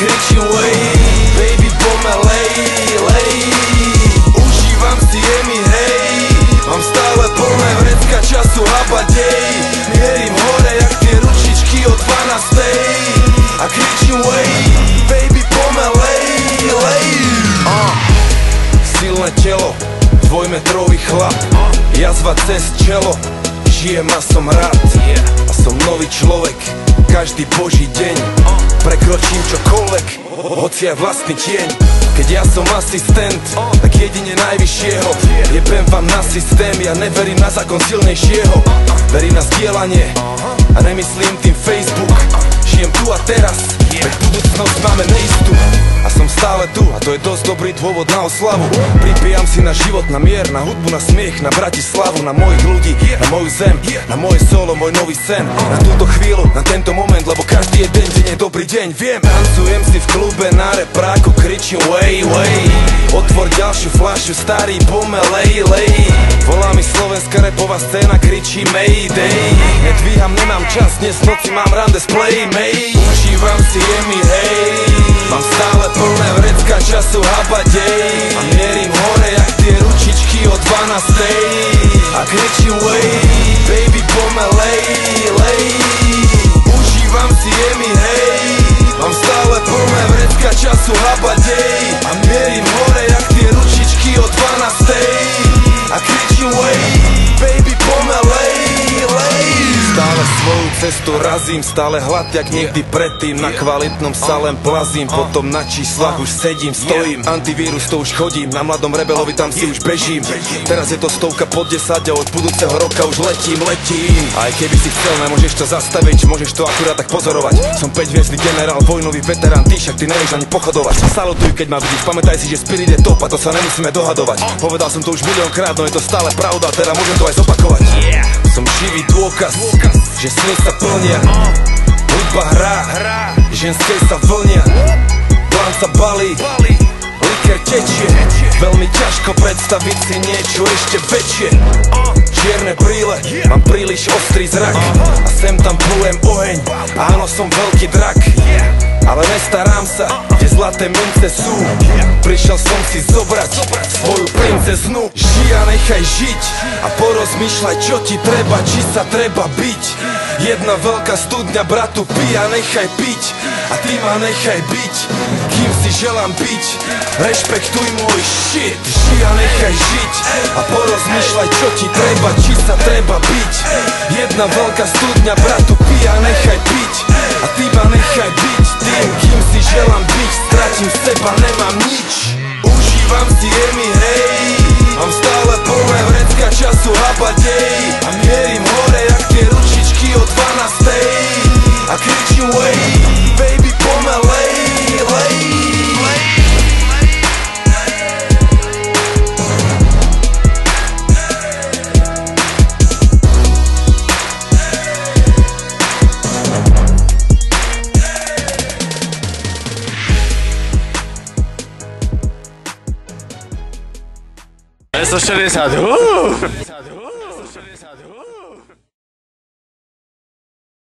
kričím way, baby pomelej, lej. Užívam si jemi, hej, mám stále plné vrecka času habadej. Mierim hore jak tie ručičky od 12. A kričím way, baby pomelej, lej. Silné telo, dvojmetrový chlap, jazva cez čelo, žijem a som rád. A som nový človek, každý boží deň. Prekročím čokoľvek, hoci aj vlastný tieň. Keď ja som asistent, tak jedine najvyššieho. Jebem vám na systém, ja neverím na zákon silnejšieho. Verím na zdieľanie a nemyslím tým Facebook. Žijem tu a teraz, veď budúcnosť máme neistú. A som stále tu, a to je dosť dobrý dôvod na oslavu. Pripijam si na život, na mier, na hudbu, na smiech, na Bratislavu, na mojich ľudí, na moju zem, na moje solo, môj nový sen. Na túto chvíľu, na tento moment, lebo každý jeden deň je dobrý deň, viem. Tancujem si v klube na repráku, kričím way, way. Otvor ďalšiu fľašu, starý pomelej, lej. Volá mi slovenská repová scéna, kričí Mayday. Nedvíham, nemám čas, dnes v noci mám rande s Playmate. Užívam si jemi, hej, mám stále plné vrecka času habadej. A mierim hore jak tie ručičky od 12. A kričím way, baby pomelej, lej. Užívam si jemi, hej, mám stále plné vrecka času habadej. A mierim hore jak tie ručičky od 12. A kričím way, baby pomelej, lej. Stále svoju cestu razím, stále hlad jak nikdy predtým. Na kvalitnom sa len plazím, potom na číslach už sedím, stojím. Antivírus to už chodím, na mladom rebelovi tam si už bežím. Teraz je to 100 pod 10 a od budúceho roka už letím. Aj keby si chcel, nemôžeš to zastaviť, môžeš to akurát tak pozorovať. Som 5-hviezdny generál, vojnový veterán, ty však ty nevieš ani pochodovať. Salutuj, keď ma vidíš, pamätaj si, že spirit je top a to sa nemusíme dohadovať. Povedal som to už miliónkrát, no je to stále pravda, teda môžem to aj zopakovať. Som živý dôkaz, že sny sa plnia. Hudba hrá, ženské sa vlnia. Plán sa balí, liker tečie. Veľmi ťažko predstaviť si niečo ešte väčšie. Čierne brýle, mám príliš ostrý zrak. A sem tam plujem oheň, áno som veľký drak. Ale nestarám sa, kde zlaté mince sú. Prišiel som si zobrať svoju princeznu. Žij a nechaj žiť a porozmýšľaj, čo ti treba, či sa treba byť. Jedna veľká studňa, bratu, pij a nechaj piť. A ty ma nechaj byť, kým si želám byť. Rešpektuj môj shit. Žij a nechaj žiť a porozmýšľaj, čo ti treba, či sa treba byť. Jedna veľká studňa, bratu, pij a nechaj piť. A ty ma nechaj byť tým, kým si želám byť. Stratím seba, nemám nič. Užívam si jemi, hej, mám stále plné vrecka času habadej. A mierim hore jak tie ručičky od 12. A kričím way, baby pomelej, lej. $160.